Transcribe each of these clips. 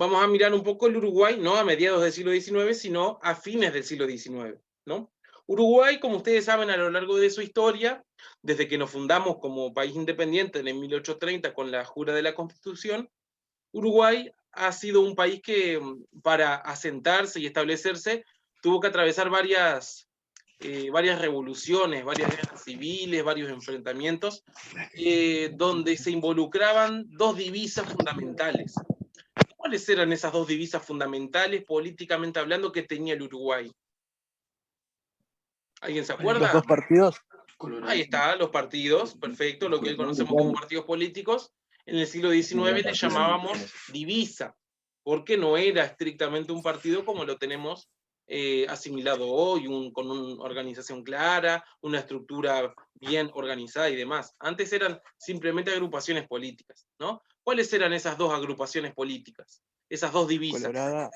vamos a mirar un poco el Uruguay, no a mediados del siglo XIX, sino a fines del siglo XIX, ¿no? Uruguay, como ustedes saben, a lo largo de su historia, desde que nos fundamos como país independiente en el 1830 con la jura de la Constitución, Uruguay ha sido un país que para asentarse y establecerse tuvo que atravesar varias revoluciones, varias guerras civiles, varios enfrentamientos, donde se involucraban dos divisas fundamentales. ¿Cuáles eran esas dos divisas fundamentales, políticamente hablando, que tenía el Uruguay? ¿Alguien se acuerda? Los dos partidos. Ahí está, los partidos, perfecto, lo que hoy conocemos como partidos políticos. En el siglo XIX le llamábamos divisa, porque no era estrictamente un partido como lo tenemos asimilado hoy, con una organización clara, una estructura bien organizada y demás. Antes eran simplemente agrupaciones políticas, ¿no? ¿Cuáles eran esas dos agrupaciones políticas? Esas dos divisas. Colorada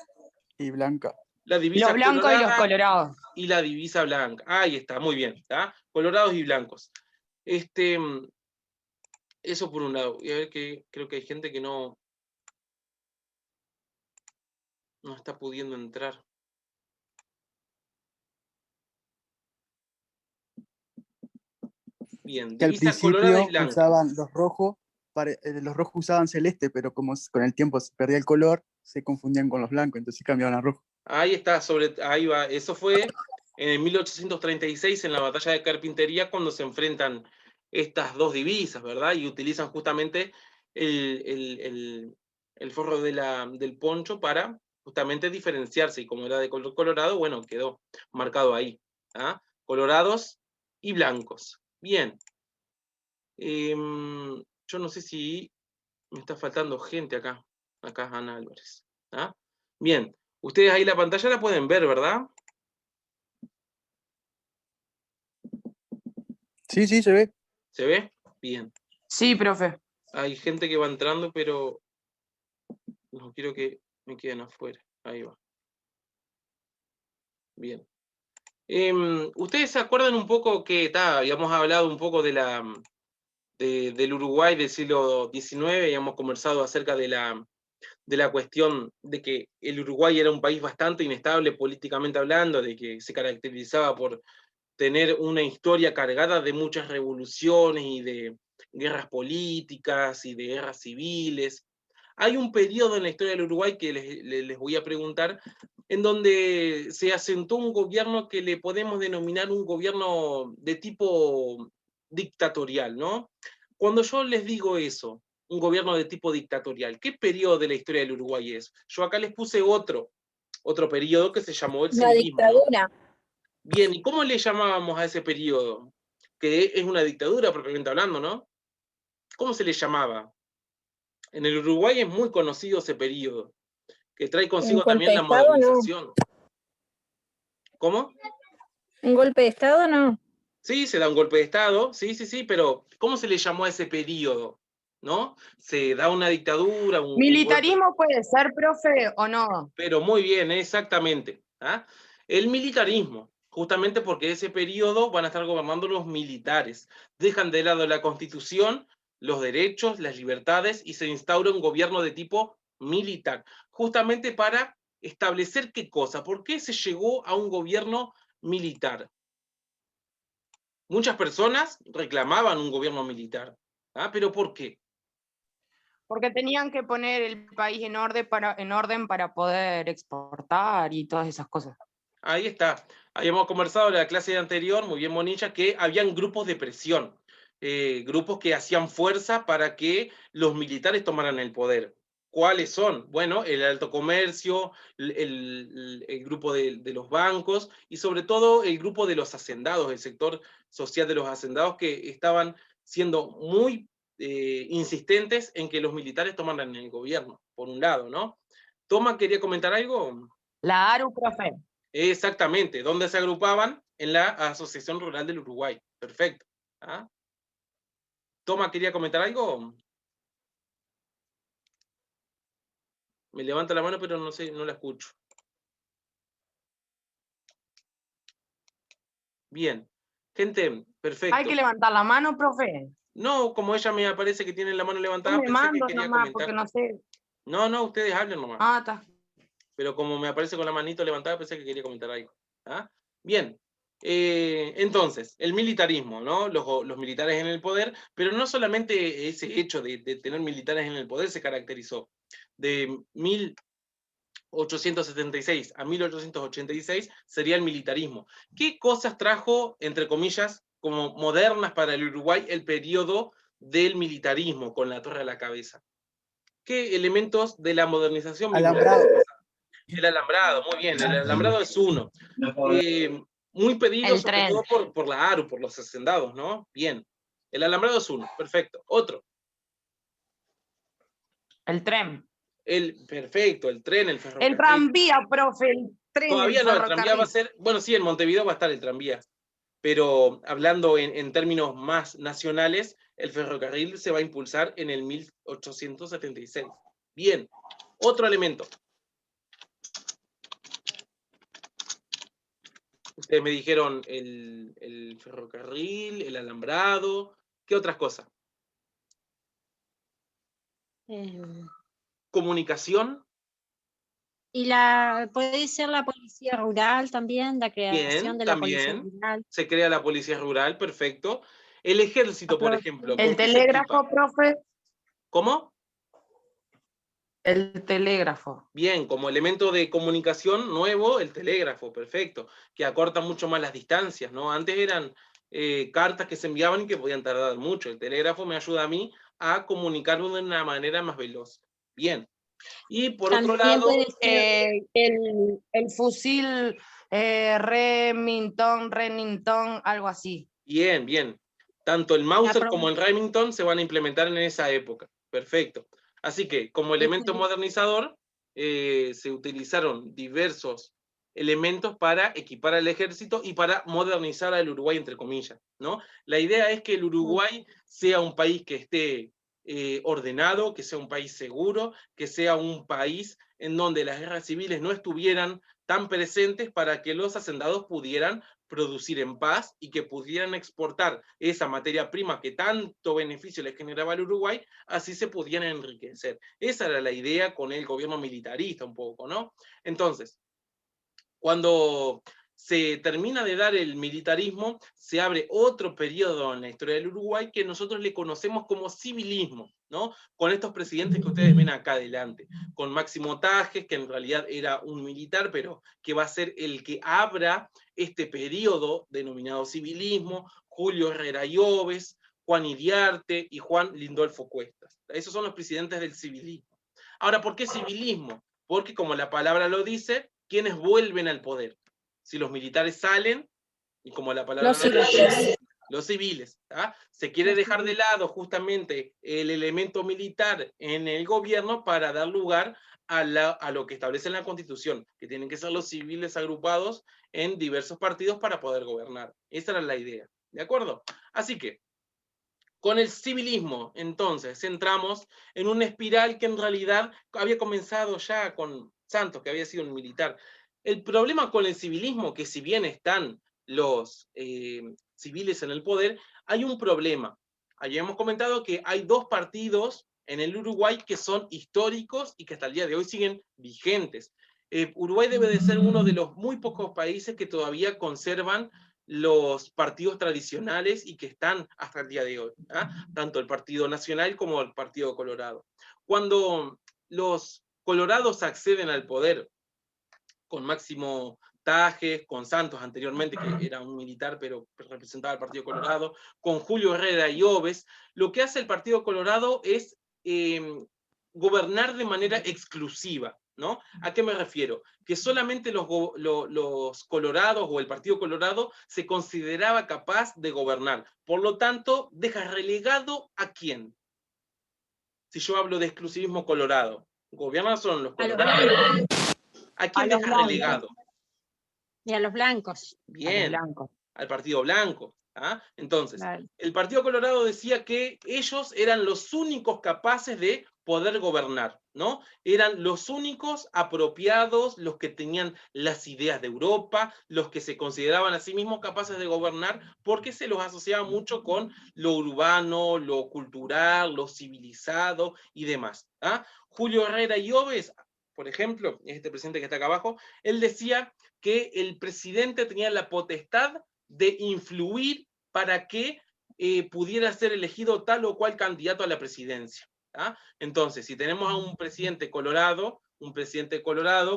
y blanca. La divisa Los blancos y los colorada colorados. y la divisa blanca. Ahí está, muy bien, ¿tá? Colorados y blancos. Eso por un lado. Y a ver que creo que hay gente que no está pudiendo entrar. Bien, Que al divisa colorada y principio blanca. usaban los rojos usaban celeste, pero como con el tiempo se perdía el color, se confundían con los blancos, entonces cambiaban a rojo. Ahí está, ahí va. Eso fue en el 1836 en la batalla de Carpintería cuando se enfrentan estas dos divisas, ¿verdad? Y utilizan justamente el forro del poncho para justamente diferenciarse. Y como era de color colorado, bueno, quedó marcado ahí. ¿Ah? Colorados y blancos. Bien. Yo no sé si me está faltando gente acá. Acá Ana Álvarez. ¿Ah? Bien. Ustedes ahí la pantalla la pueden ver, ¿verdad? Sí, sí, se ve. ¿Se ve? Bien. Sí, profe. Hay gente que va entrando, pero no quiero que me queden afuera. Ahí va. Bien. ¿Ustedes se acuerdan un poco que habíamos hablado un poco del Uruguay del siglo XIX, habíamos conversado acerca de la cuestión de que el Uruguay era un país bastante inestable políticamente hablando, de que se caracterizaba por tener una historia cargada de muchas revoluciones y de guerras políticas y de guerras civiles? Hay un periodo en la historia del Uruguay que les voy a preguntar, en donde se asentó un gobierno que le podemos denominar un gobierno de tipo dictatorial, ¿no? Cuando yo les digo eso, un gobierno de tipo dictatorial, ¿qué periodo de la historia del Uruguay es? Yo acá les puse otro periodo que se llamó el Una civilismo, ¿no? dictadura. Bien, ¿y cómo le llamábamos a ese periodo? Que es una dictadura propiamente hablando, ¿no? ¿Cómo se le llamaba? En el Uruguay es muy conocido ese periodo, que trae ¿Un consigo golpe también de la Estado? No. modernización. ¿Cómo? ¿Un golpe de Estado? No. Sí, se da un golpe de Estado, sí, pero ¿cómo se le llamó a ese periodo? ¿No? Se da una dictadura, un golpe. ¿Militarismo puede ser, profe, o no? Pero muy bien, exactamente. ¿Ah? El militarismo, justamente porque ese periodo van a estar gobernando los militares. Dejan de lado la Constitución, los derechos, las libertades, y se instaura un gobierno de tipo militar, justamente para establecer qué cosa. ¿Por qué se llegó a un gobierno militar? Muchas personas reclamaban un gobierno militar. ¿Ah? ¿Pero por qué? Porque tenían que poner el país en orden para poder exportar y todas esas cosas. Ahí está. Habíamos conversado en la clase anterior, muy bien, Monilla, que habían grupos de presión, grupos que hacían fuerza para que los militares tomaran el poder. ¿Cuáles son? Bueno, el alto comercio, el grupo de los bancos y sobre todo el grupo de los hacendados, el sector social de los hacendados que estaban siendo muy insistentes en que los militares tomaran el gobierno, por un lado, ¿no? Toma, ¿quería comentar algo? La ARU, profe. Exactamente, ¿dónde se agrupaban? En la Asociación Rural del Uruguay. Perfecto. ¿Ah? Toma, ¿quería comentar algo? Me levanta la mano, pero no sé, no la escucho. Bien. Gente, perfecto. Hay que levantar la mano, profe. No, como ella me aparece que tiene la mano levantada, Yo me pensé que mando quería nomás, comentar. porque no sé. No, ustedes hablen nomás. Ah, está. Pero como me aparece con la manito levantada, pensé que quería comentar algo. ¿Ah? Bien. Entonces, el militarismo, ¿no? Los militares en el poder, pero no solamente ese hecho de tener militares en el poder se caracterizó. De 1876 a 1886 sería el militarismo. ¿Qué cosas trajo, entre comillas, como modernas para el Uruguay el periodo del militarismo con la torre a la cabeza? ¿Qué elementos de la modernización Alambrado. El alambrado, muy bien, el alambrado es uno. Muy pedido, El sobre tren. todo por la ARU, por los hacendados, ¿no? Bien. El alambrado es uno, perfecto. Otro. El tren. Perfecto, el tren, el El ferrocarril. tranvía, profe, el tren, Todavía el no, el tranvía va a ferrocarril. ser, bueno, sí, en Montevideo va a estar el tranvía, pero hablando en términos más nacionales, el ferrocarril se va a impulsar en el 1876. Bien, otro elemento. Ustedes me dijeron el ferrocarril, el alambrado, ¿qué otras cosas? Comunicación, Y puede ser la policía rural también, la creación bien, de la policía también. rural. Se crea la policía rural, perfecto. El ejército, por ejemplo, ¿con El qué se telégrafo, equipa? profe. ¿Cómo? El telégrafo. Bien, como elemento de comunicación nuevo, el telégrafo, perfecto, que acorta mucho más las distancias, ¿no? Antes eran cartas que se enviaban y que podían tardar mucho. El telégrafo me ayuda a mí a comunicarme de una manera más veloz. Bien. Y por otro También lado, puede ser El fusil Remington, algo así. bien. Tanto el Mauser La como el Remington se van a implementar en esa época. Perfecto. Así que, como elemento modernizador, se utilizaron diversos elementos para equipar al ejército y para modernizar al Uruguay, entre comillas, ¿no? La idea es que el Uruguay sea un país que esté ordenado, que sea un país seguro, que sea un país en donde las guerras civiles no estuvieran tan presentes para que los hacendados pudieran producir en paz y que pudieran exportar esa materia prima que tanto beneficio les generaba al Uruguay, así se podían enriquecer. Esa era la idea con el gobierno militarista un poco, ¿no? Entonces, cuando se termina de dar el militarismo, se abre otro periodo en la historia del Uruguay que nosotros le conocemos como civilismo, ¿no? Con estos presidentes que ustedes ven acá adelante, con Máximo Tajes, que en realidad era un militar, pero que va a ser el que abra este periodo denominado civilismo, Julio Herrera Lloves, Juan Iriarte y Juan Lindolfo Cuestas. Esos son los presidentes del civilismo. Ahora, ¿por qué civilismo? Porque, como la palabra lo dice, ¿quiénes vuelven al poder? Si los militares salen, y como la palabra Los lo dice, civiles. los civiles. ¿Ah? Se quiere dejar de lado justamente el elemento militar en el gobierno para dar lugar a lo que establece la Constitución, que tienen que ser los civiles agrupados en diversos partidos para poder gobernar. Esa era la idea. ¿De acuerdo? Así que, con el civilismo, entonces, entramos en una espiral que en realidad había comenzado ya con Santos, que había sido un militar. El problema con el civilismo, que si bien están los civiles en el poder, hay un problema. Ayer hemos comentado que hay dos partidos en el Uruguay que son históricos y que hasta el día de hoy siguen vigentes. Uruguay debe de ser uno de los muy pocos países que todavía conservan los partidos tradicionales y que están hasta el día de hoy, ¿ah? Tanto el Partido Nacional como el Partido Colorado. Cuando los colorados acceden al poder con Máximo Tajes, con Santos anteriormente, que era un militar pero representaba al Partido Colorado, con Julio Herrera y Lloves, lo que hace el Partido Colorado es gobernar de manera exclusiva, ¿no? ¿A qué me refiero? Que solamente los colorados o el Partido Colorado se consideraba capaz de gobernar. Por lo tanto, deja relegado ¿a quién? Si yo hablo de exclusivismo colorado, gobiernan son los A los colorados. blancos. ¿A quién A los deja blancos. relegado? Y a los blancos. A los Bien, blancos. al Partido Blanco. ¿Ah? Entonces, Claro. el Partido Colorado decía que ellos eran los únicos capaces de poder gobernar, ¿no? Eran los únicos apropiados, los que tenían las ideas de Europa, los que se consideraban a sí mismos capaces de gobernar, porque se los asociaba mucho con lo urbano, lo cultural, lo civilizado y demás. ¿Ah? Julio Herrera Lloves, por ejemplo, este presidente que está acá abajo, él decía que el presidente tenía la potestad de influir para que pudiera ser elegido tal o cual candidato a la presidencia. ¿Ah? Entonces, si tenemos a un presidente colorado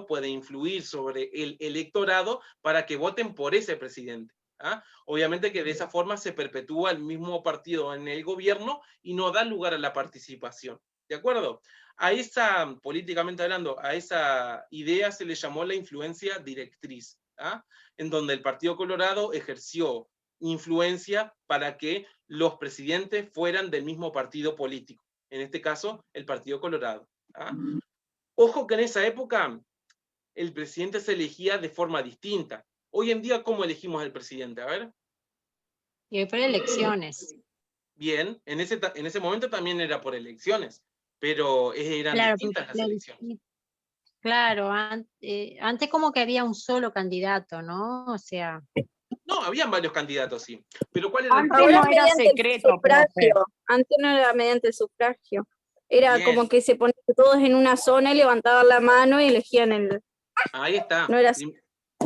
puede influir sobre el electorado para que voten por ese presidente. ¿Ah? Obviamente que de esa forma se perpetúa el mismo partido en el gobierno y no da lugar a la participación. ¿De acuerdo? A esa, políticamente hablando, a esa idea se le llamó la influencia directriz, ¿ah? En donde el Partido Colorado ejerció influencia para que los presidentes fueran del mismo partido político. En este caso, el Partido Colorado. ¿Ah? Ojo que en esa época el presidente se elegía de forma distinta. Hoy en día, ¿cómo elegimos al presidente? A ver. Y por elecciones. Bien, en ese momento también era por elecciones, pero eran Claro, distintas las elecciones. Claro, antes como que había un solo candidato, ¿no? O sea, No, habían varios candidatos, sí. Pero ¿cuál era el Antes problema? no era mediante el secreto, profe. sufragio. Antes no era mediante el sufragio. Era Bien. como que se ponían todos en una zona y levantaban la mano y elegían el... Ahí está. No era así.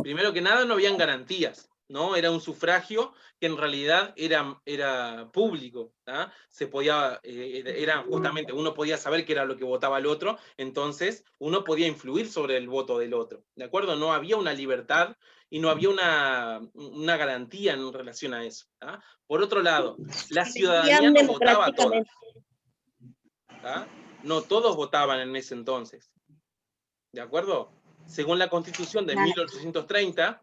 Primero que nada, no habían garantías, ¿no? Era un sufragio que en realidad era público, ¿tá? Se podía, era justamente, uno podía saber qué era lo que votaba el otro, entonces uno podía influir sobre el voto del otro, ¿de acuerdo? No había una libertad y no había una garantía en relación a eso, ¿tá? Por otro lado, la ciudadanía no votaba toda, ¿tá? No todos votaban en ese entonces, ¿de acuerdo? Según la Constitución de 1830,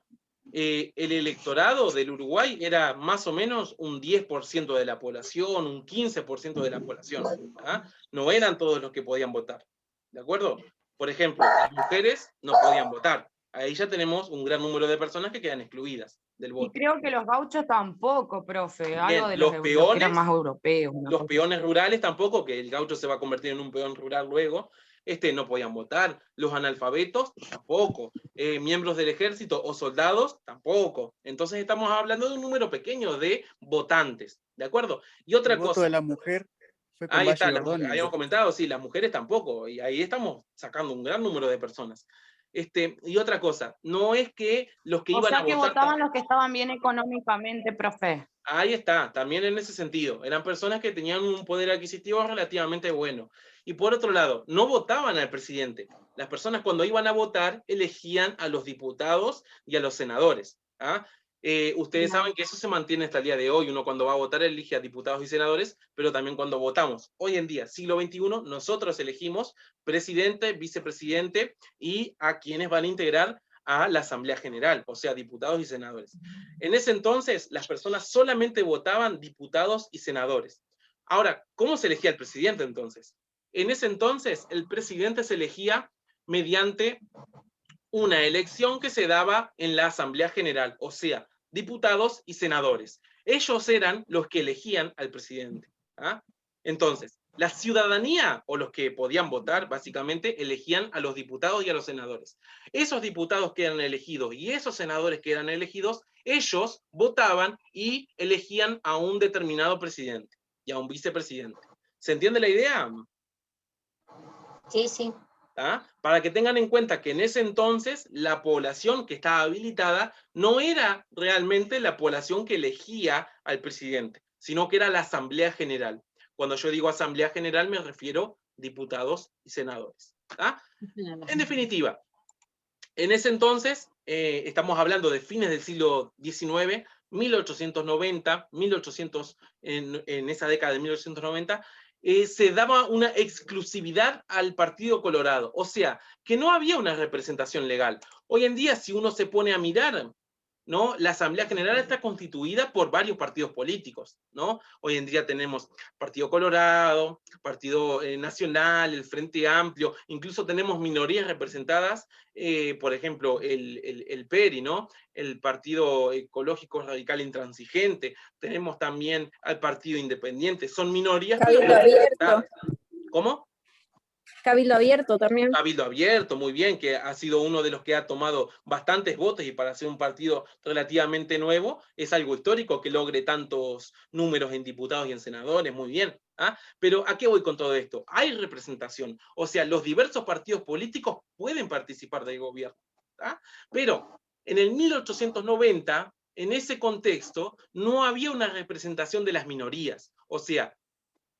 el electorado del Uruguay era más o menos un 10% de la población, un 15% de la población. ¿Ah? No eran todos los que podían votar. ¿De acuerdo? Por ejemplo, las mujeres no podían votar. Ahí ya tenemos un gran número de personas que quedan excluidas del Y voto. creo que los gauchos tampoco, profe. Algo de los los que peones, eran más europeos. los peones rurales tampoco, que el gaucho se va a convertir en un peón rural luego, no podían votar, los analfabetos tampoco, miembros del ejército o soldados tampoco. Entonces estamos hablando de un número pequeño de votantes, ¿de acuerdo? Y otra El voto cosa, de la mujer fue con ahí está, Valle Ordóñez. habíamos comentado, sí, las mujeres tampoco, y ahí estamos sacando un gran número de personas. Y otra cosa, no es que los que O iban sea a que votar... votaban los que estaban bien económicamente, profe. Ahí está, también en ese sentido. Eran personas que tenían un poder adquisitivo relativamente bueno. Y por otro lado, no votaban al presidente. Las personas cuando iban a votar elegían a los diputados y a los senadores. ¿Ah? Ustedes saben que eso se mantiene hasta el día de hoy. Uno cuando va a votar elige a diputados y senadores, pero también cuando votamos. Hoy en día, siglo XXI, nosotros elegimos presidente, vicepresidente y a quienes van a integrar a la Asamblea General, o sea, diputados y senadores. En ese entonces, las personas solamente votaban diputados y senadores. Ahora, ¿cómo se elegía el presidente entonces? En ese entonces, el presidente se elegía mediante una elección que se daba en la Asamblea General, o sea, diputados y senadores. Ellos eran los que elegían al presidente. ¿Ah? Entonces, la ciudadanía, o los que podían votar, básicamente, elegían a los diputados y a los senadores. Esos diputados que eran elegidos y esos senadores que eran elegidos, ellos votaban y elegían a un determinado presidente y a un vicepresidente. ¿Se entiende la idea? sí, sí. ¿Ah? Para que tengan en cuenta que en ese entonces la población que estaba habilitada no era realmente la población que elegía al presidente, sino que era la Asamblea General. Cuando yo digo Asamblea General me refiero diputados y senadores. ¿Ah? En definitiva, en ese entonces, estamos hablando de fines del siglo XIX, 1890, 1800, en esa década de 1890, se daba una exclusividad al Partido Colorado, o sea, que no había una representación legal. Hoy en día, si uno se pone a mirar, ¿no? La Asamblea General está constituida por varios partidos políticos, ¿no? Hoy en día tenemos Partido Colorado, Partido Nacional, el Frente Amplio, incluso tenemos minorías representadas, por ejemplo, el PERI, ¿no? El Partido Ecológico Radical Intransigente, tenemos también al Partido Independiente, son minorías, pero Cabildo Abierto. representadas. ¿Cómo? Cabildo Abierto también. Cabildo Abierto, muy bien, que ha sido uno de los que ha tomado bastantes votos, y para ser un partido relativamente nuevo, es algo histórico que logre tantos números en diputados y en senadores, muy bien. ¿Ah? Pero ¿a qué voy con todo esto? Hay representación, o sea, los diversos partidos políticos pueden participar del gobierno. ¿Ah? Pero en el 1890, en ese contexto, no había una representación de las minorías, o sea,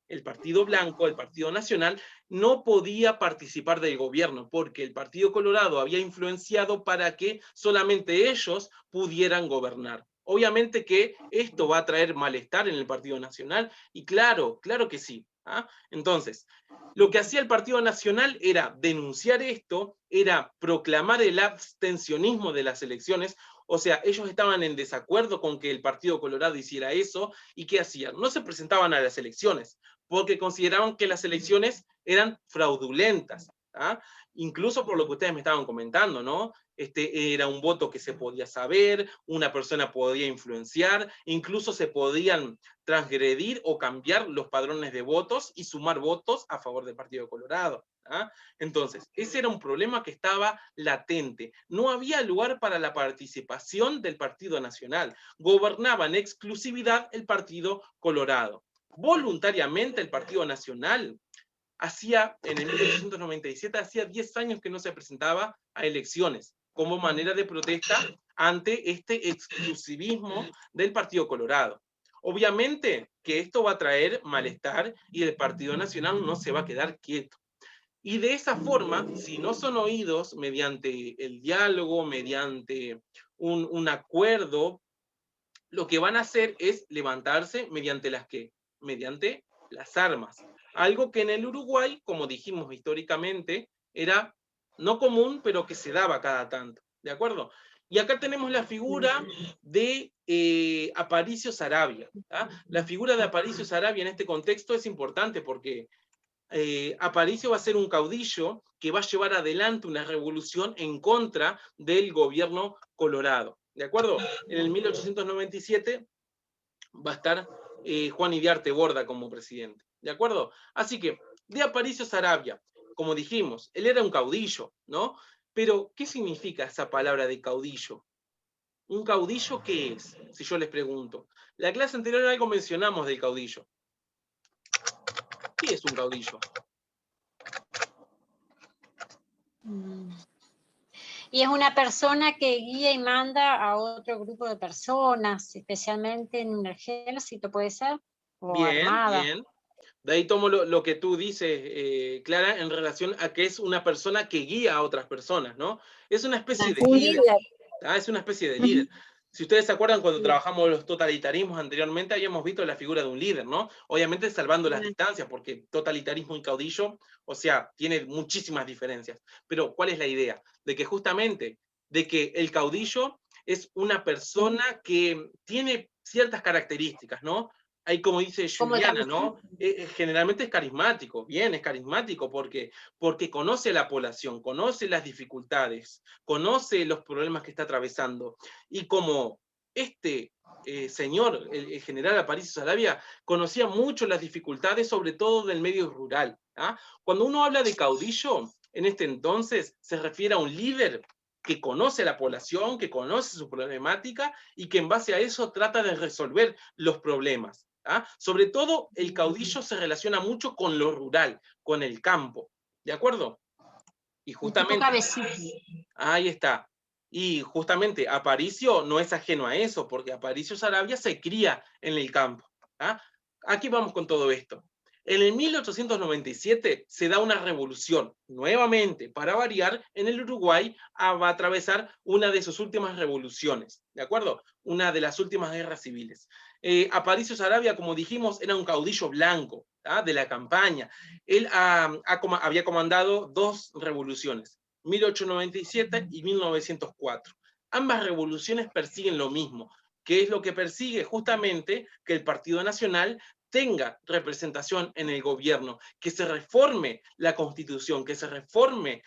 el Partido Blanco, el Partido Nacional, no podía participar del gobierno, porque el Partido Colorado había influenciado para que solamente ellos pudieran gobernar. Obviamente que esto va a traer malestar en el Partido Nacional, y claro, claro que sí. ¿Ah? Entonces, lo que hacía el Partido Nacional era denunciar esto, era proclamar el abstencionismo de las elecciones. O sea, ellos estaban en desacuerdo con que el Partido Colorado hiciera eso, y ¿qué hacían? No se presentaban a las elecciones, porque consideraban que las elecciones eran fraudulentas. ¿Ah? Incluso por lo que ustedes me estaban comentando, ¿no? Era un voto que se podía saber, una persona podía influenciar, incluso se podían transgredir o cambiar los padrones de votos y sumar votos a favor del Partido Colorado. ¿Ah? Entonces, ese era un problema que estaba latente. No había lugar para la participación del Partido Nacional. Gobernaba en exclusividad el Partido Colorado. Voluntariamente el Partido Nacional en el 1897, hacía 10 años que no se presentaba a elecciones, como manera de protesta ante este exclusivismo del Partido Colorado. Obviamente que esto va a traer malestar, y el Partido Nacional no se va a quedar quieto. Y de esa forma, si no son oídos mediante el diálogo, mediante un acuerdo, lo que van a hacer es levantarse mediante mediante las armas. Algo que en el Uruguay, como dijimos históricamente, era no común, pero que se daba cada tanto. ¿De acuerdo? Y acá tenemos la figura de Aparicio Saravia. ¿Ah? La figura de Aparicio Saravia en este contexto es importante porque Aparicio va a ser un caudillo que va a llevar adelante una revolución en contra del gobierno colorado. ¿De acuerdo? En el 1897 va a estar Juan Iriarte Borda como presidente. ¿De acuerdo? Así que, de Aparicio Saravia, como dijimos, él era un caudillo, ¿no? Pero, ¿qué significa esa palabra de caudillo? ¿Un caudillo qué es? Si yo les pregunto. La clase anterior algo mencionamos del caudillo. ¿Qué es un caudillo? Y es una persona que guía y manda a otro grupo de personas, especialmente en un ejército, ¿puede ser? O Bien, armada. bien. De ahí tomo lo que tú dices, Clara, en relación a que es una persona que guía a otras personas, ¿no? Es una especie de Un líder. líder. ¿Ah? Es una especie de líder. Si ustedes se acuerdan, cuando Sí. trabajamos los totalitarismos anteriormente, habíamos visto la figura de un líder, ¿no? Obviamente salvando las distancias, porque totalitarismo y caudillo, o sea, tiene muchísimas diferencias. Pero, ¿cuál es la idea? De que justamente, de que el caudillo es una persona que tiene ciertas características, ¿no? Ahí, como dice Como Juliana, ¿no? Generalmente es carismático, bien, es carismático porque conoce a la población, conoce las dificultades, conoce los problemas que está atravesando. Y como este señor, el general Aparicio Saravia, conocía mucho las dificultades, sobre todo del medio rural. ¿Ah? Cuando uno habla de caudillo, en este entonces se refiere a un líder que conoce a la población, que conoce su problemática y que en base a eso trata de resolver los problemas. ¿Ah? Sobre todo, el caudillo se relaciona mucho con lo rural, con el campo. ¿De acuerdo? Y justamente, ahí está. Y justamente Aparicio no es ajeno a eso, porque Aparicio Saravia se cría en el campo. ¿Ah? Aquí vamos con todo esto. En el 1897 se da una revolución, nuevamente, para variar, en el Uruguay va a atravesar una de sus últimas revoluciones, ¿de acuerdo? Una de las últimas guerras civiles. Aparicio Saravia, como dijimos, era un caudillo blanco, ¿ah? De la campaña. Él había comandado 2 revoluciones, 1897 y 1904. Ambas revoluciones persiguen lo mismo. ¿Qué es lo que persigue? Justamente que el Partido Nacional tenga representación en el gobierno, que se reforme la Constitución, que se reforme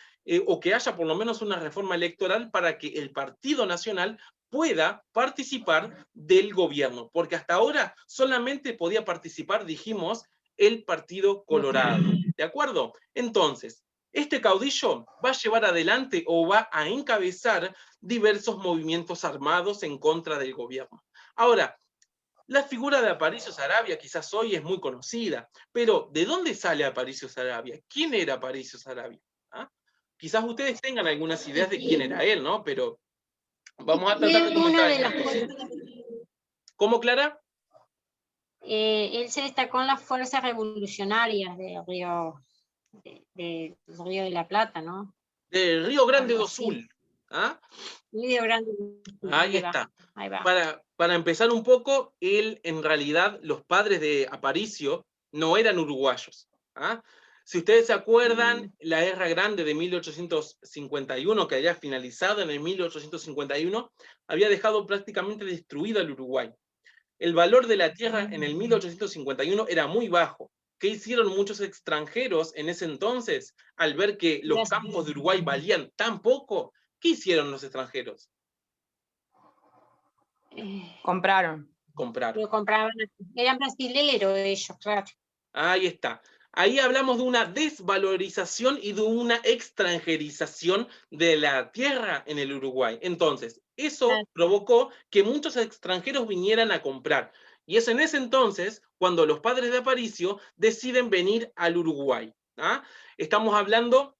o que haya por lo menos una reforma electoral para que el Partido Nacional pueda participar del gobierno, porque hasta ahora solamente podía participar, dijimos, el Partido Colorado, ¿de acuerdo? Entonces, este caudillo va a llevar adelante o va a encabezar diversos movimientos armados en contra del gobierno. Ahora, la figura de Aparicio Saravia quizás hoy es muy conocida, pero ¿de dónde sale Aparicio Saravia? ¿Quién era Aparicio Saravia? ¿Ah? Quizás ustedes tengan algunas ideas de quién era él, ¿no? Pero vamos a tratar de comentar algunas cosas. ¿Cómo, Clara? Él se destacó en las fuerzas revolucionarias del Río de la Plata, ¿no? Del Río Grande do Algo así. Sul. ¿Ah? Río Grande. Ahí está. Ahí va. Para empezar un poco, él, en realidad, los padres de Aparicio no eran uruguayos. ¿Ah? Si ustedes se acuerdan, la Guerra Grande de 1851, que había finalizado en el 1851, había dejado prácticamente destruido al Uruguay. El valor de la tierra en el 1851 era muy bajo. ¿Qué hicieron muchos extranjeros en ese entonces al ver que los campos de Uruguay valían tan poco? ¿Qué hicieron los extranjeros? Compraron. Compraron. Lo compraban, eran brasileros ellos, claro. Ahí está. Ahí hablamos de una desvalorización y de una extranjerización de la tierra en el Uruguay. Entonces, eso provocó que muchos extranjeros vinieran a comprar. Y es en ese entonces cuando los padres de Aparicio deciden venir al Uruguay. ¿Ah? Estamos hablando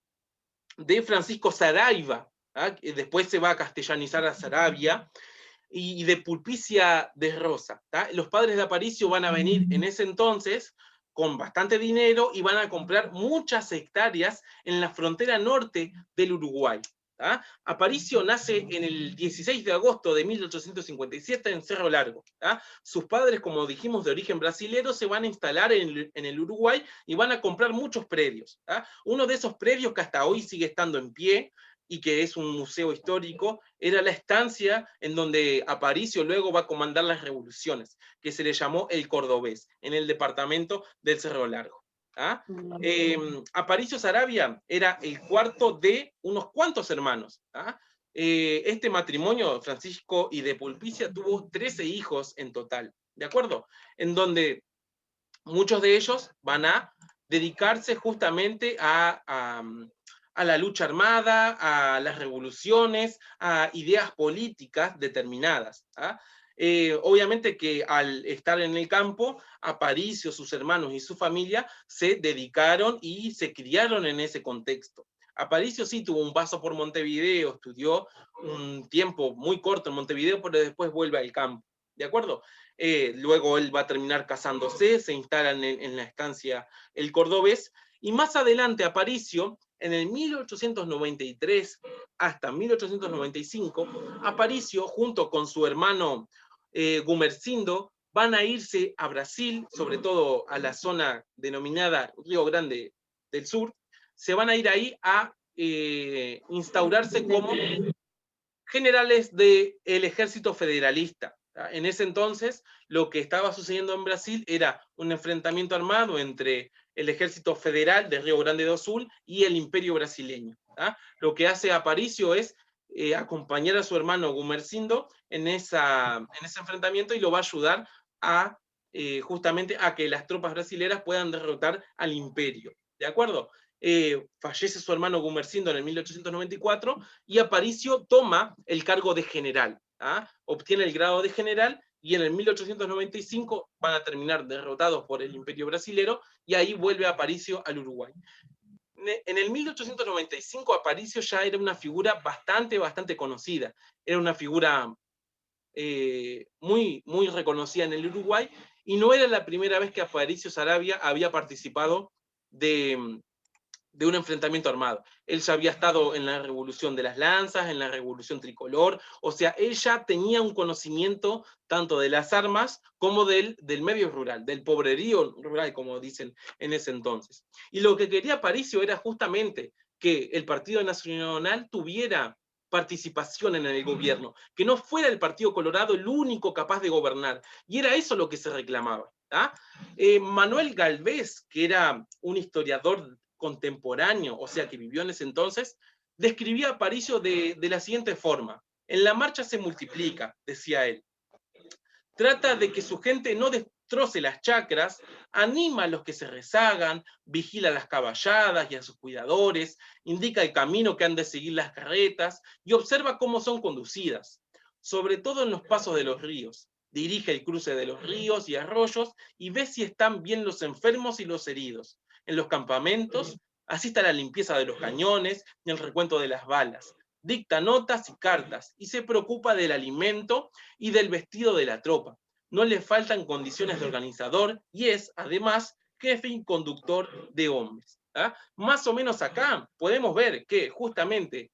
de Francisco Saraiva, ¿ah? Que después se va a castellanizar a Saravia, y de Pulpicia de Rosa. ¿tá? Los padres de Aparicio van a venir en ese entonces con bastante dinero y van a comprar muchas hectáreas en la frontera norte del Uruguay. ¿tá? Aparicio nace en el 16 de agosto de 1857 en Cerro Largo. ¿tá? Sus padres, como dijimos, de origen brasilero, se van a instalar en el Uruguay y van a comprar muchos predios. ¿tá? Uno de esos predios que hasta hoy sigue estando en pie, y que es un museo histórico, era la estancia en donde Aparicio luego va a comandar las revoluciones, que se le llamó el Cordobés, en el departamento del Cerro Largo. ¿Ah? Aparicio Saravia era el cuarto de unos cuantos hermanos. ¿ah? Este matrimonio, Francisco y de Pulpicia, tuvo 13 hijos en total, ¿de acuerdo? En donde muchos de ellos van a dedicarse justamente a la lucha armada, a las revoluciones, a ideas políticas determinadas. ¿ah? Obviamente que al estar en el campo, Aparicio, sus hermanos y su familia se dedicaron y se criaron en ese contexto. Aparicio sí tuvo un paso por Montevideo, estudió un tiempo muy corto en Montevideo, pero después vuelve al campo. ¿De acuerdo? Luego él va a terminar casándose, se instala en la estancia El Cordobés, y más adelante Aparicio, en el 1893 hasta 1895, Aparicio, junto con su hermano Gumersindo, van a irse a Brasil, sobre todo a la zona denominada Río Grande del Sur, se van a ir ahí a instaurarse como generales del ejército federalista. En ese entonces, lo que estaba sucediendo en Brasil era un enfrentamiento armado entre el ejército federal de Río Grande do Sul y el imperio brasileño. Lo que hace Aparicio es acompañar a su hermano Gumersindo en ese enfrentamiento y lo va a ayudar a justamente a que las tropas brasileras puedan derrotar al imperio. ¿De acuerdo? Fallece su hermano Gumersindo en el 1894 y Aparicio toma el cargo de general. Obtiene el grado de general y en el 1895 van a terminar derrotados por el imperio brasilero y ahí vuelve Aparicio al Uruguay. En el 1895 Aparicio ya era una figura bastante conocida, era una figura muy reconocida en el Uruguay y no era la primera vez que Aparicio Saravia había participado de un enfrentamiento armado. Él ya había estado en la Revolución de las Lanzas, en la Revolución Tricolor, o sea, él ya tenía un conocimiento tanto de las armas como del medio rural, del pobrerío rural, como dicen en ese entonces. Y lo que quería Aparicio era justamente que el Partido Nacional tuviera participación en el gobierno, que no fuera el Partido Colorado el único capaz de gobernar, y era eso lo que se reclamaba. Manuel Galvez, que era un historiador contemporáneo, o sea, que vivió en ese entonces, describía a Aparicio de la siguiente forma: en la marcha se multiplica, decía él. Trata de que su gente no destroce las chacras, anima a los que se rezagan, vigila las caballadas y a sus cuidadores, indica el camino que han de seguir las carretas y observa cómo son conducidas, sobre todo en los pasos de los ríos. Dirige el cruce de los ríos y arroyos y ve si están bien los enfermos y los heridos. En los campamentos asiste a la limpieza de los cañones y el recuento de las balas. Dicta notas y cartas y se preocupa del alimento y del vestido de la tropa. No le faltan condiciones de organizador y es, además, jefe y conductor de hombres. Más o menos acá podemos ver que justamente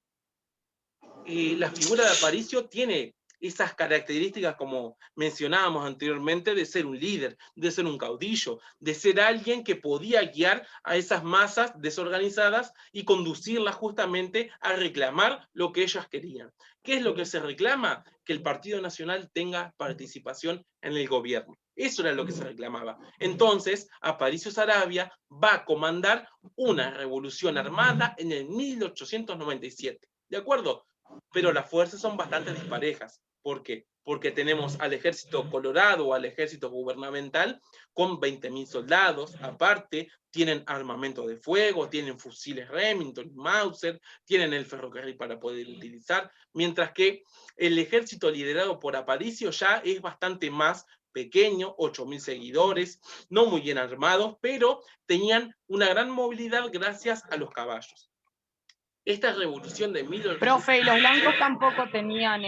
la figura de Aparicio tiene esas características, como mencionábamos anteriormente, de ser un líder, de ser un caudillo, de ser alguien que podía guiar a esas masas desorganizadas y conducirlas justamente a reclamar lo que ellas querían. ¿Qué es lo que se reclama? Que el Partido Nacional tenga participación en el gobierno. Eso era lo que se reclamaba. Entonces, Aparicio Saravia va a comandar una revolución armada en el 1897. ¿De acuerdo? Pero las fuerzas son bastante disparejas. ¿Por qué? Porque tenemos al ejército colorado o al ejército gubernamental con 20.000 soldados, aparte tienen armamento de fuego, tienen fusiles Remington, Mauser, tienen el ferrocarril para poder utilizar, mientras que el ejército liderado por Aparicio ya es bastante más pequeño, 8.000 seguidores, no muy bien armados, pero tenían una gran movilidad gracias a los caballos. Esta revolución de 1800... Profe, y los blancos tampoco tenían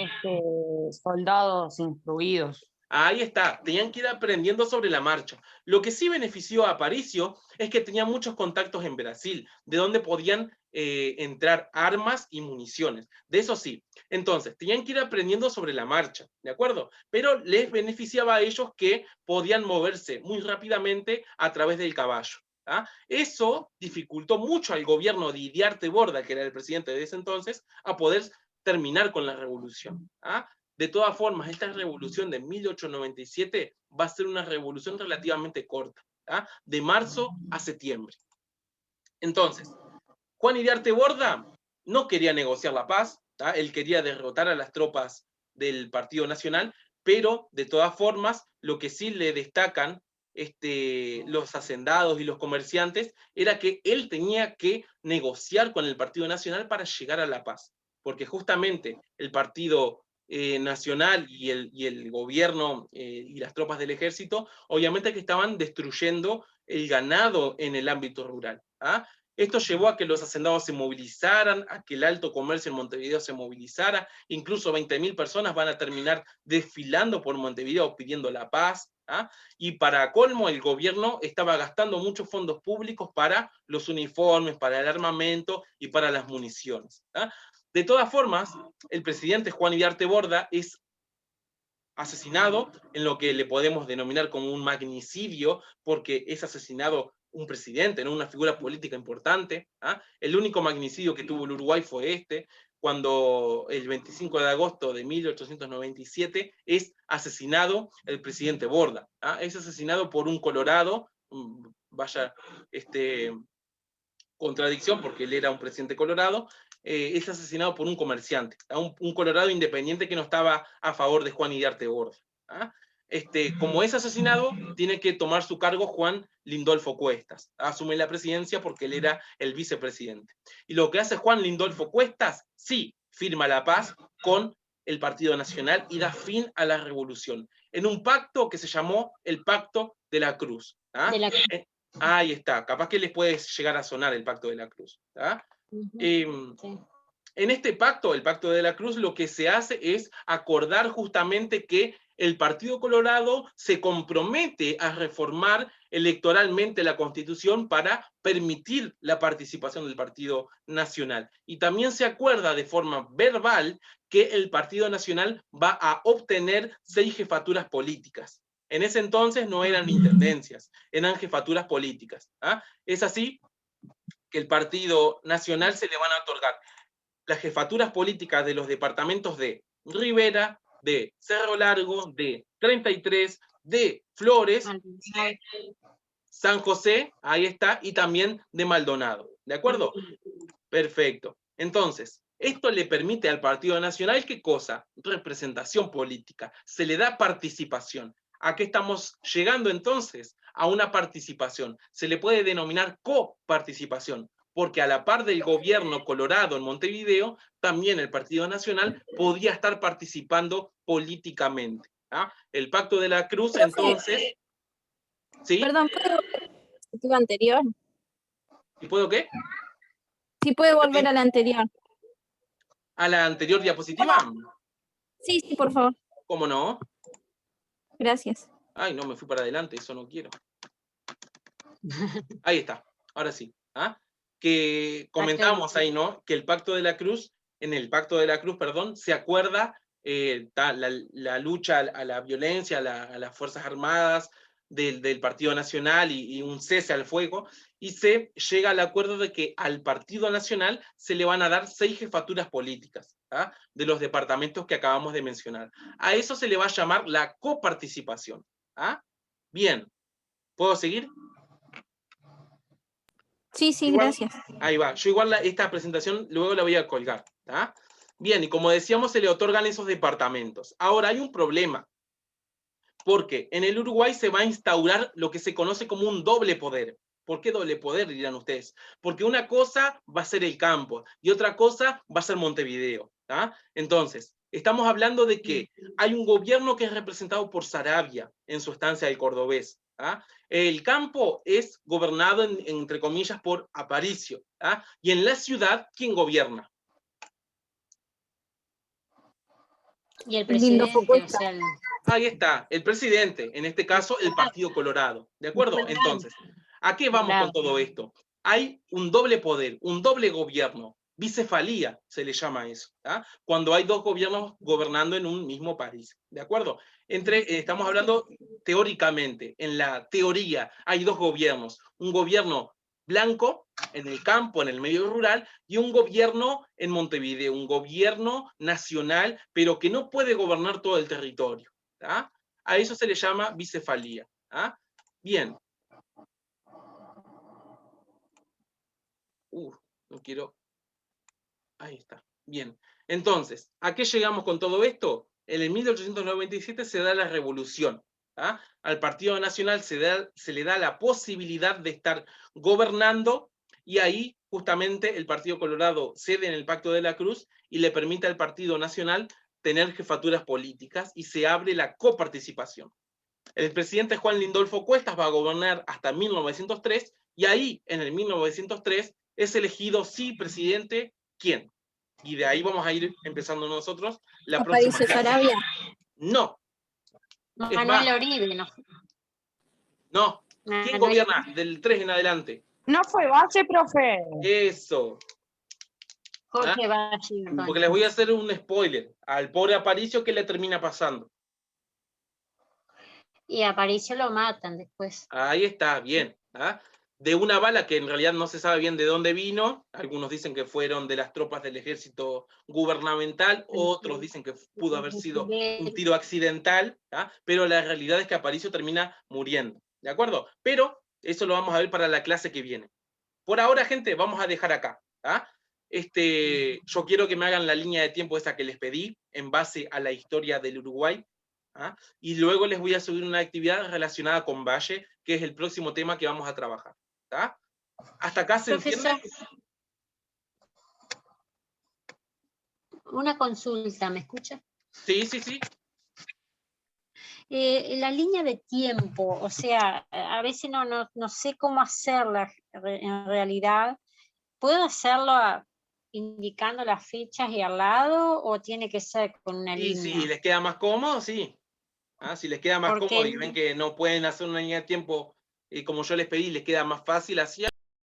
soldados instruidos. Ahí está, tenían que ir aprendiendo sobre la marcha. Lo que sí benefició a Aparicio es que tenía muchos contactos en Brasil, de donde podían entrar armas y municiones. De eso sí. Entonces, tenían que ir aprendiendo sobre la marcha, ¿de acuerdo? Pero les beneficiaba a ellos que podían moverse muy rápidamente a través del caballo. Eso dificultó mucho al gobierno de Iriarte Borda, que era el presidente de ese entonces, a poder terminar con la revolución. De todas formas, esta revolución de 1897 va a ser una revolución relativamente corta, de marzo a septiembre. Entonces, Juan Iriarte Borda no quería negociar la paz, él quería derrotar a las tropas del Partido Nacional, pero de todas formas, lo que sí le destacan los hacendados y los comerciantes era que él tenía que negociar con el Partido Nacional para llegar a la paz, porque justamente el Partido Nacional y el gobierno y las tropas del ejército, obviamente que estaban destruyendo el ganado en el ámbito rural. Esto llevó a que los hacendados se movilizaran, a que el alto comercio en Montevideo se movilizara, incluso 20.000 personas van a terminar desfilando por Montevideo pidiendo la paz, y para colmo el gobierno estaba gastando muchos fondos públicos para los uniformes, para el armamento y para las municiones. De todas formas, el presidente Juan Iriarte Borda es asesinado en lo que le podemos denominar como un magnicidio, porque es asesinado un presidente, ¿no? Una figura política importante. El único magnicidio que tuvo el Uruguay fue cuando el 25 de agosto de 1897 es asesinado el presidente Borda. Es asesinado por un colorado, vaya contradicción porque él era un presidente colorado, es asesinado por un comerciante, un colorado independiente que no estaba a favor de Juan Iriarte Borda. Como es asesinado, tiene que tomar su cargo Juan Lindolfo Cuestas. Asume la presidencia porque él era el vicepresidente. Y lo que hace Juan Lindolfo Cuestas, sí, firma la paz con el Partido Nacional y da fin a la revolución, en un pacto que se llamó el Pacto de la Cruz. Ahí está, capaz que les puede llegar a sonar el Pacto de la Cruz. Sí. En este pacto, el Pacto de la Cruz, lo que se hace es acordar justamente que el Partido Colorado se compromete a reformar electoralmente la Constitución para permitir la participación del Partido Nacional. Y también se acuerda de forma verbal que el Partido Nacional va a obtener 6 jefaturas políticas. En ese entonces no eran intendencias, eran jefaturas políticas. Es así que el Partido Nacional se le van a otorgar las jefaturas políticas de los departamentos de Rivera, de Cerro Largo, de 33, de Flores, Maldonado. San José, ahí está, y también de Maldonado. ¿De acuerdo? Perfecto. Entonces, esto le permite al Partido Nacional, ¿qué cosa? Representación política. Se le da participación. ¿A qué estamos llegando entonces? A una participación. Se le puede denominar coparticipación, porque a la par del gobierno colorado en Montevideo, también el Partido Nacional podía estar participando políticamente. ¿Ah? El Pacto de la Cruz, entonces... ¿Sí? Perdón, ¿puedo volver a la diapositiva anterior? ¿Y puedo qué? Sí, puede volver a la anterior. ¿A la anterior diapositiva? Sí, sí, por favor. ¿Cómo no? Gracias. Ay, no, me fui para adelante, eso no quiero. Ahí está, ahora sí. ¿Ah? Que comentamos ahí, ¿no? Que el Pacto de la Cruz, en el Pacto de la Cruz, perdón, se acuerda la lucha a la violencia, a las Fuerzas Armadas del Partido Nacional y un cese al fuego, y se llega al acuerdo de que al Partido Nacional se le van a dar 6 jefaturas políticas, ¿ah? De los departamentos que acabamos de mencionar. A eso se le va a llamar la coparticipación. ¿Ah? Bien, ¿puedo seguir? Sí, sí, Igual, gracias. ahí va. Yo igual esta presentación luego la voy a colgar. ¿Tá? Bien, y como decíamos, se le otorgan esos departamentos. Ahora hay un problema, porque en el Uruguay se va a instaurar lo que se conoce como un doble poder. ¿Por qué doble poder, dirán ustedes? Porque una cosa va a ser el campo y otra cosa va a ser Montevideo. ¿Tá? Entonces, estamos hablando de que hay un gobierno que es representado por Saravia en su estancia del Cordobés. ¿Ah? El campo es gobernado, entre comillas, por Aparicio. ¿Ah? Y en la ciudad, ¿quién gobierna? Y el Lindo presidente, o sea, Ahí está, el presidente, en este caso el Partido Colorado. ¿De acuerdo? Entonces, ¿a qué vamos con todo esto? Hay un doble poder, un doble gobierno. Bicefalía se le llama a eso, ¿tá? Cuando hay dos gobiernos gobernando en un mismo país. ¿De acuerdo? Estamos hablando teóricamente, en la teoría hay dos gobiernos. Un gobierno blanco en el campo, en el medio rural, y un gobierno en Montevideo, un gobierno nacional, pero que no puede gobernar todo el territorio. ¿Ah? A eso se le llama bicefalía. ¿Ah? Bien. No quiero... Ahí está. Bien. Entonces, ¿a qué llegamos con todo esto? En el 1897 se da la revolución. ¿Ah? Al Partido Nacional se le da la posibilidad de estar gobernando, y ahí justamente el Partido Colorado cede en el Pacto de la Cruz y le permite al Partido Nacional tener jefaturas políticas, y se abre la coparticipación. El presidente Juan Lindolfo Cuestas va a gobernar hasta 1903, y ahí, en el 1903, es elegido, sí, presidente, ¿quién? Y de ahí vamos a ir empezando nosotros la próxima Aparicio clase. Saravia. No. Manuel Oribe, ¿no? No. ¿Quién gobierna del 3 en adelante? No fue base, profe. Eso. Jorge Valle. Porque les voy a hacer un spoiler. Al pobre Aparicio, ¿qué le termina pasando? Y a Aparicio lo matan después. Ahí está, bien. ¿Ah? De una bala que en realidad no se sabe bien de dónde vino. Algunos dicen que fueron de las tropas del ejército gubernamental, otros dicen que pudo haber sido un tiro accidental, ¿ah? Pero la realidad es que Aparicio termina muriendo. ¿De acuerdo? Pero eso lo vamos a ver para la clase que viene. Por ahora, gente, vamos a dejar acá. ¿Ah? Yo quiero que me hagan la línea de tiempo esa que les pedí en base a la historia del Uruguay. ¿Ah? Y luego les voy a subir una actividad relacionada con Valle, que es el próximo tema que vamos a trabajar. ¿Tá? ¿Hasta acá se entiende? Una consulta, ¿me escucha? Sí, sí, sí. La línea de tiempo, o sea, a veces no sé cómo hacerla en realidad. ¿Puedo hacerlo indicando las fechas y al lado, o tiene que ser con una línea? Si les queda más cómodo, sí. ¿Ah? Si les queda más cómodo y ven que no pueden hacer una línea de tiempo como yo les pedí, les queda más fácil así.